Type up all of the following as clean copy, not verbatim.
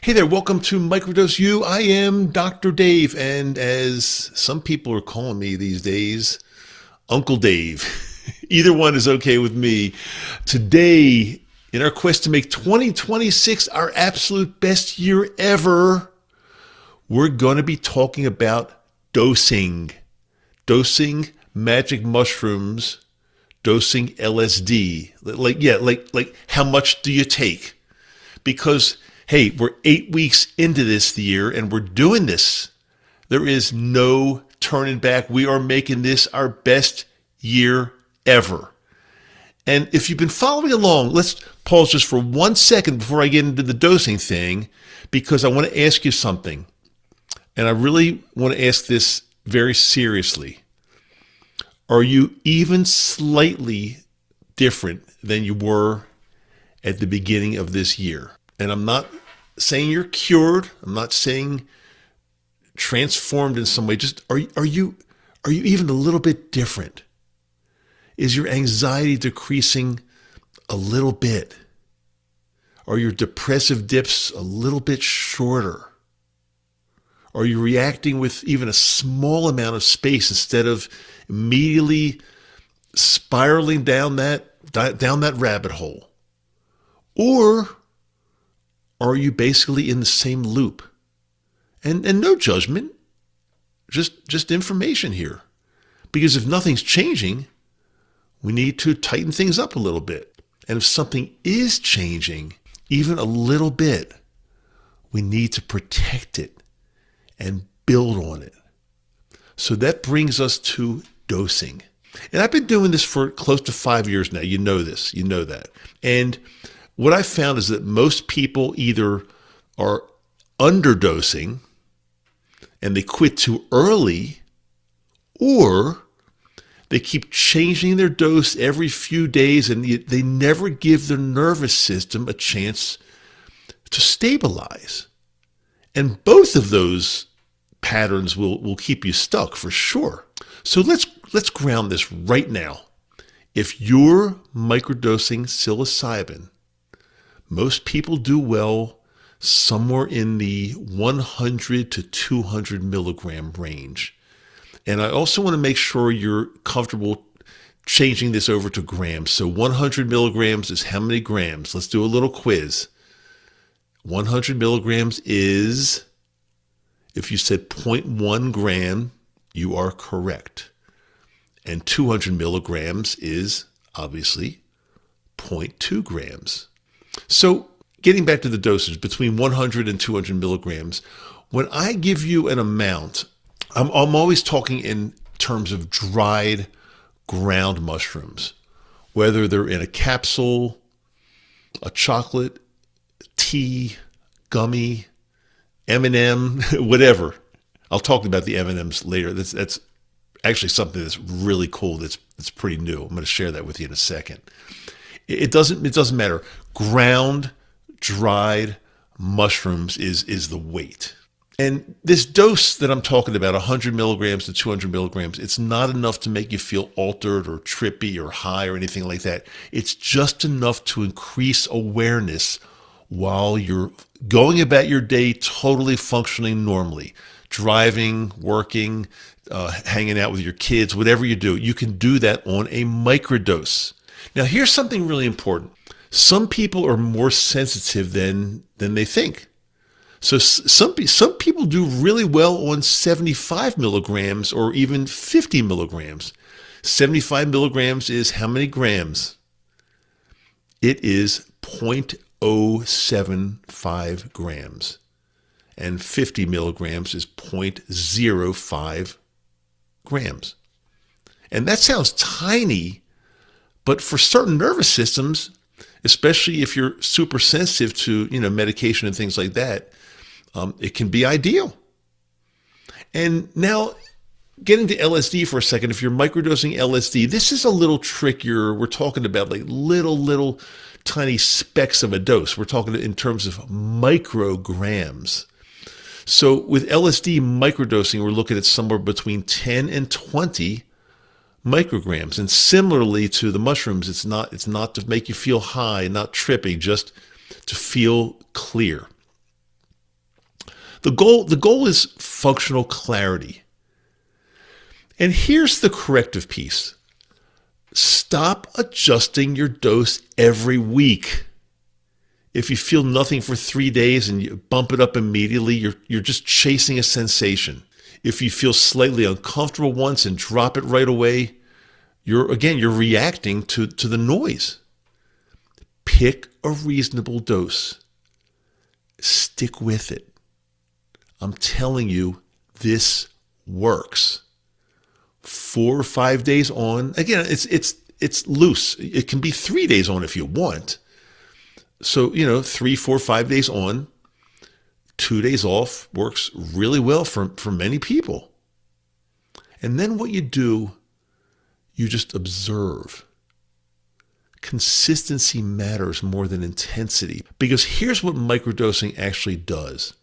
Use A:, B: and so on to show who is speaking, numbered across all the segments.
A: Hey there, welcome to Microdose U. I am Dr. Dave, and as some people are calling me these days, Uncle Dave. Either one is okay with me. Today, in our quest to make 2026 our absolute best year ever, we're going to be talking about dosing. Dosing magic mushrooms, dosing LSD. Like how much do you take? Because hey, we're 8 weeks into this year and we're doing this. There is no turning back. We are making this our best year ever. And if you've been following along, let's pause just for 1 second before I get into the dosing thing, because I want to ask you something. And I really want to ask this very seriously. Are you even slightly different than you were at the beginning of this year? And I'm not saying you're cured. I'm not saying transformed in some way. Just are you even a little bit different? Is your anxiety decreasing a little bit? Are your depressive dips a little bit shorter? Are you reacting with even a small amount of space instead of immediately spiraling down that rabbit hole? Or are you basically in the same loop? And no judgment, just information here. Because if nothing's changing, we need to tighten things up a little bit. And if something is changing, even a little bit, we need to protect it and build on it. So that brings us to dosing. And I've been doing this for close to 5 years now. You know this, you know that. And what I found is that most people either are underdosing and they quit too early, or they keep changing their dose every few days and they never give their nervous system a chance to stabilize. And both of those patterns will keep you stuck for sure. So let's ground this right now. If you're microdosing psilocybin, most people do well somewhere in the 100 to 200 milligram range. And I also want to make sure you're comfortable changing this over to grams. So 100 milligrams is how many grams? Let's do a little quiz. 100 milligrams is, if you said 0.1 gram, you are correct. And 200 milligrams is obviously 0.2 grams. So getting back to the dosage, between 100 and 200 milligrams, when I give you an amount, I'm always talking in terms of dried ground mushrooms, whether they're in a capsule, a chocolate, tea, gummy, M&M, whatever. I'll talk about the M&Ms later. That's actually something that's really cool. That's pretty new. I'm going to share that with you in a second. It doesn't matter. Ground, dried mushrooms is the weight. And this dose that I'm talking about, 100 milligrams to 200 milligrams, it's not enough to make you feel altered or trippy or high or anything like that. It's just enough to increase awareness while you're going about your day totally functioning normally. Driving, working, hanging out with your kids, whatever you do, you can do that on a microdose. Now, here's something really important. Some people are more sensitive than they think. So some people do really well on 75 milligrams or even 50 milligrams. 75 milligrams is how many grams? It is 0.075 grams. And 50 milligrams is 0.05 grams. And that sounds tiny, but for certain nervous systems, especially if you're super sensitive to, medication and things like that, it can be ideal. And now getting to LSD for a second, if you're microdosing LSD, this is a little trickier. We're talking about like little tiny specks of a dose. We're talking in terms of micrograms. So with LSD microdosing, we're looking at somewhere between 10 and 20 micrograms. And similarly to the mushrooms, it's not to make you feel high, not trippy, just to feel clear. The goal is functional clarity. And here's the corrective piece. Stop adjusting your dose every week. If you feel nothing for 3 days and you bump it up immediately, you're just chasing a sensation. If you feel slightly uncomfortable once and drop it right away, you're reacting to the noise. Pick a reasonable dose. Stick with it. I'm telling you, this works. 4 or 5 days on. Again, it's loose. It can be 3 days on if you want. So, 3, 4, 5 days on, 2 days off works really well for many people. And then what you do, you just observe. Consistency matters more than intensity, because here's what microdosing actually does.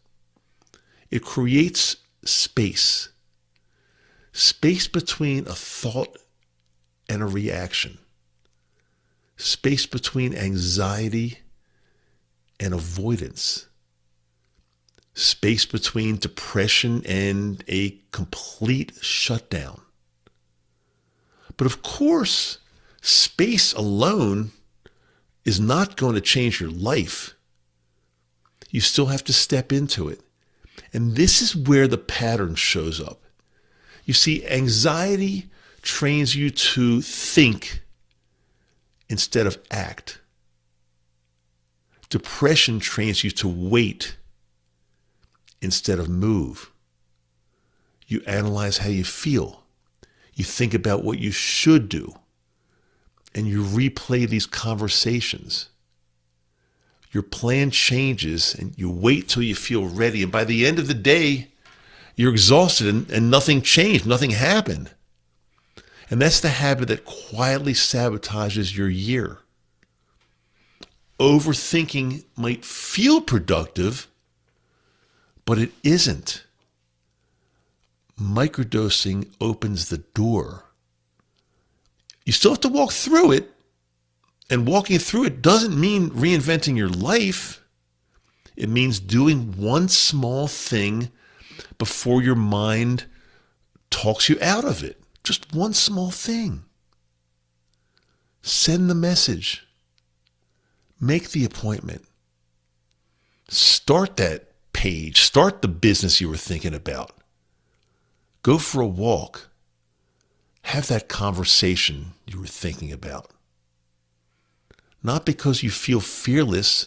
A: It creates space. Space between a thought and a reaction. Space between anxiety and avoidance. Space between depression and a complete shutdown. But of course, space alone is not going to change your life. You still have to step into it. And this is where the pattern shows up. You see, anxiety trains you to think instead of act. Depression trains you to wait instead of move. You analyze how you feel. You think about what you should do. And you replay these conversations. Your plan changes and you wait till you feel ready. And by the end of the day, you're exhausted and nothing changed. Nothing happened. And that's the habit that quietly sabotages your year. Overthinking might feel productive, but it isn't. Microdosing opens the door. You still have to walk through it, and walking through it doesn't mean reinventing your life. It means doing one small thing before your mind talks you out of it. Just one small thing. Send the message. Make the appointment. Start that page. Start the business you were thinking about. Go for a walk. Have that conversation you were thinking about. Not because you feel fearless,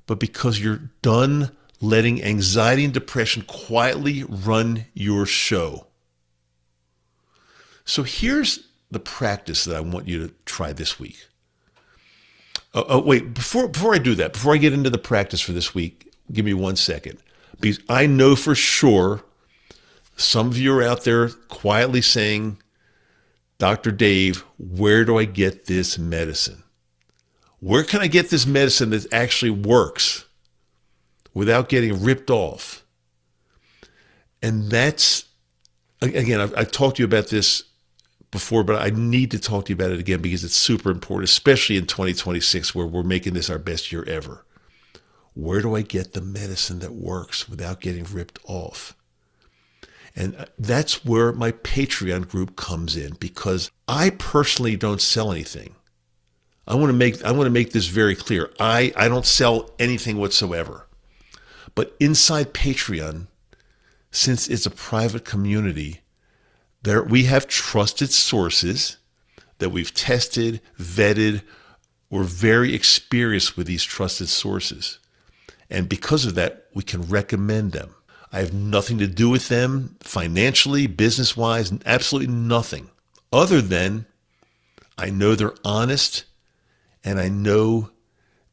A: but because you're done letting anxiety and depression quietly run your show. So here's the practice that I want you to try this week. Wait, before I do that, before I get into the practice for this week, give me 1 second. Because I know for sure some of you are out there quietly saying, Dr. Dave, where do I get this medicine? Where can I get this medicine that actually works without getting ripped off? And that's, again, I've talked to you about this before, but I need to talk to you about it again because it's super important, especially in 2026 where we're making this our best year ever. Where do I get the medicine that works without getting ripped off? And that's where my Patreon group comes in, because I personally don't sell anything. I want to make this very clear. I don't sell anything whatsoever. But inside Patreon, since it's a private community, there we have trusted sources that we've tested, vetted. We're very experienced with these trusted sources. And because of that, we can recommend them. I have nothing to do with them financially, business-wise, absolutely nothing. Other than I know they're honest and I know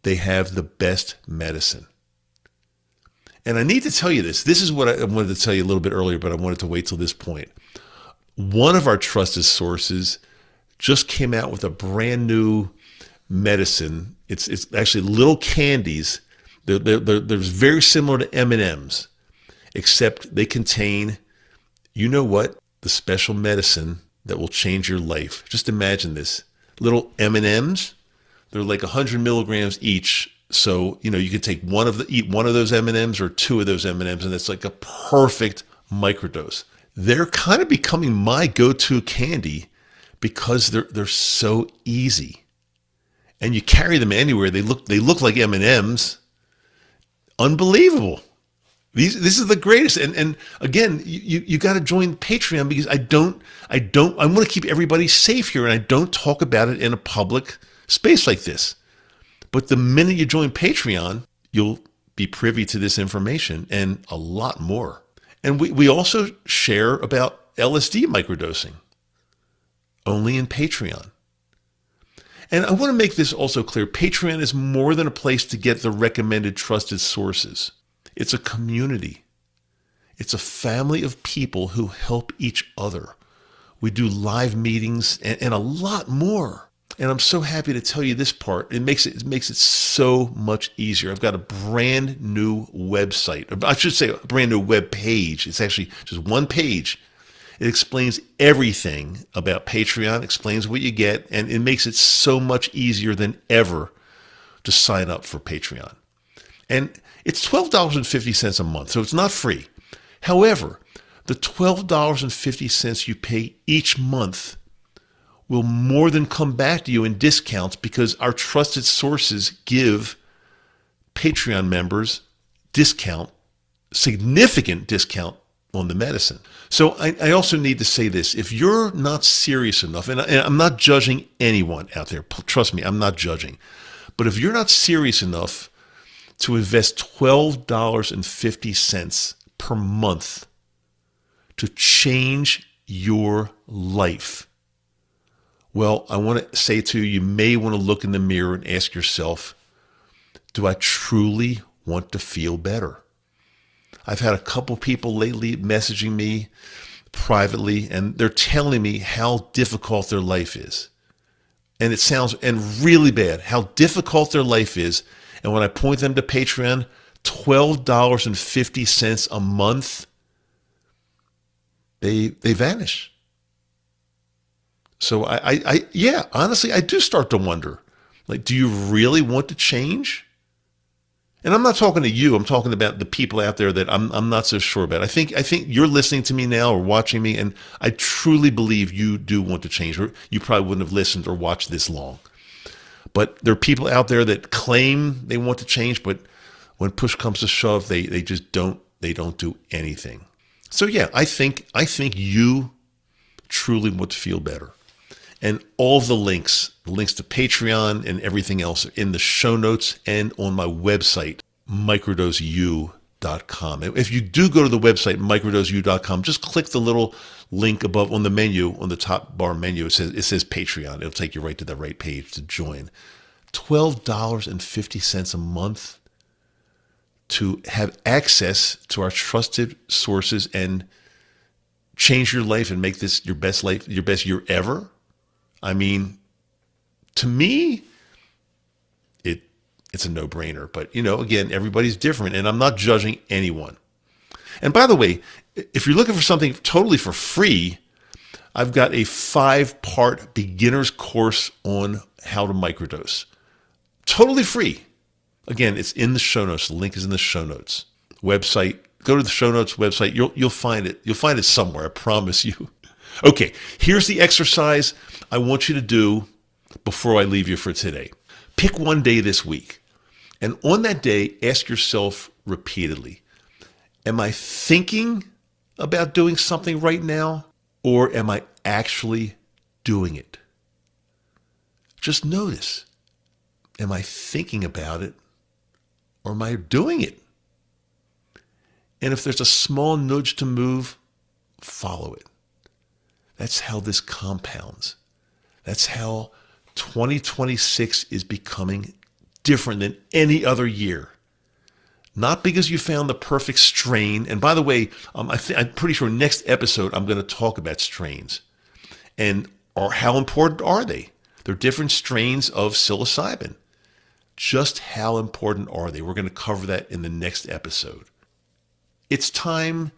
A: they have the best medicine. And I need to tell you this. This is what I wanted to tell you a little bit earlier, but I wanted to wait till this point. One of our trusted sources just came out with a brand new medicine. It's actually little candies. They're very similar to M&Ms. Except they contain, you know what, the special medicine that will change your life. Just imagine this. Little M&Ms, they're like 100 milligrams each So, you could eat one of those M&Ms or two of those M&Ms, and it's like a perfect microdose. They're kind of becoming my go-to candy because they're so easy. And you carry them anywhere. They look like M&Ms. Unbelievable. This is the greatest. And again, you got to join Patreon because I want to keep everybody safe here, and I don't talk about it in a public space like this. But the minute you join Patreon, you'll be privy to this information and a lot more. And we also share about LSD microdosing only in Patreon. And I want to make this also clear. Patreon is more than a place to get the recommended trusted sources. It's a community. It's a family of people who help each other. We do live meetings and a lot more. And I'm so happy to tell you this part. It makes it so much easier. I've got a brand new website. I should say a brand new web page. It's actually just one page. It explains everything about Patreon, explains what you get, and it makes it so much easier than ever to sign up for Patreon. And it's $12.50 a month, so it's not free. However, the $12.50 you pay each month will more than come back to you in discounts because our trusted sources give Patreon members significant discount on the medicine. So I also need to say this. If you're not serious enough, and I'm not judging anyone out there, trust me, I'm not judging. But if you're not serious enough to invest $12.50 per month to change your life, well, I want to say to you, you may want to look in the mirror and ask yourself, do I truly want to feel better? I've had a couple people lately messaging me privately, and they're telling me how difficult their life is. And it sounds really bad, how difficult their life is. And when I point them to Patreon, $12.50 a month, they vanish. So yeah, honestly, I do start to wonder, like, do you really want to change? And I'm not talking to you. I'm talking about the people out there that I'm not so sure about. I think you're listening to me now or watching me, and I truly believe you do want to change. Or you probably wouldn't have listened or watched this long. But there are people out there that claim they want to change, but when push comes to shove, they just don't do anything. So yeah, I think you truly want to feel better. And all of the links to Patreon and everything else are in the show notes and on my website, microdoseu.com. If you do go to the website, microdoseu.com, just click the little link above on the menu, on the top bar menu. It says Patreon. It'll take you right to the right page to join. $12.50 a month to have access to our trusted sources and change your life and make this your best year ever. I mean, to me, it's a no-brainer. But, again, everybody's different, and I'm not judging anyone. And by the way, if you're looking for something totally for free, I've got a 5-part beginner's course on how to microdose. Totally free. Again, it's in the show notes. The link is in the show notes. Website. Go to the show notes website. You'll find it. You'll find it somewhere. I promise you. Okay, here's the exercise I want you to do before I leave you for today. Pick one day this week, and on that day, ask yourself repeatedly, am I thinking about doing something right now, or am I actually doing it? Just notice, am I thinking about it, or am I doing it? And if there's a small nudge to move, follow it. That's how this compounds. That's how 2026 is becoming different than any other year. Not because you found the perfect strain. And by the way, I'm pretty sure next episode I'm going to talk about strains. And how important are they? They're different strains of psilocybin. Just how important are they? We're going to cover that in the next episode. It's time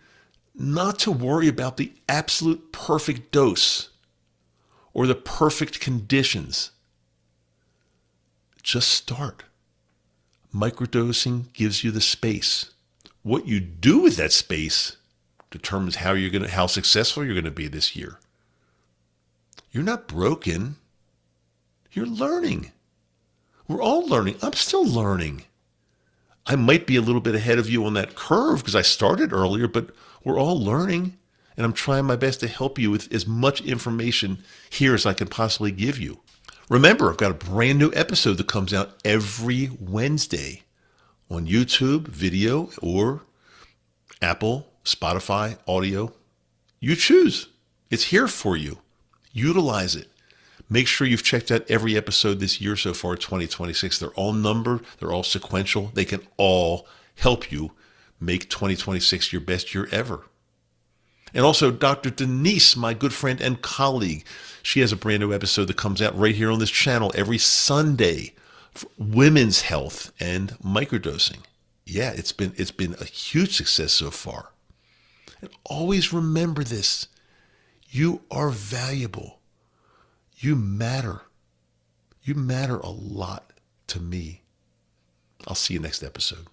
A: not to worry about the absolute perfect dose or the perfect conditions. Just start. Microdosing gives you the space. What you do with that space determines how successful you're going to be this year. You're not broken. You're learning. We're all learning. I'm still learning. I might be a little bit ahead of you on that curve because I started earlier, but we're all learning. And I'm trying my best to help you with as much information here as I can possibly give you. Remember, I've got a brand new episode that comes out every Wednesday on YouTube, video, or Apple, Spotify, audio. You choose. It's here for you. Utilize it. Make sure you've checked out every episode this year so far, 2026. They're all numbered. They're all sequential. They can all help you make 2026 your best year ever. And also, Dr. Denise, my good friend and colleague, she has a brand new episode that comes out right here on this channel every Sunday for women's health and microdosing. Yeah, it's been a huge success so far. And always remember this. You are valuable. You matter. You matter a lot to me. I'll see you next episode.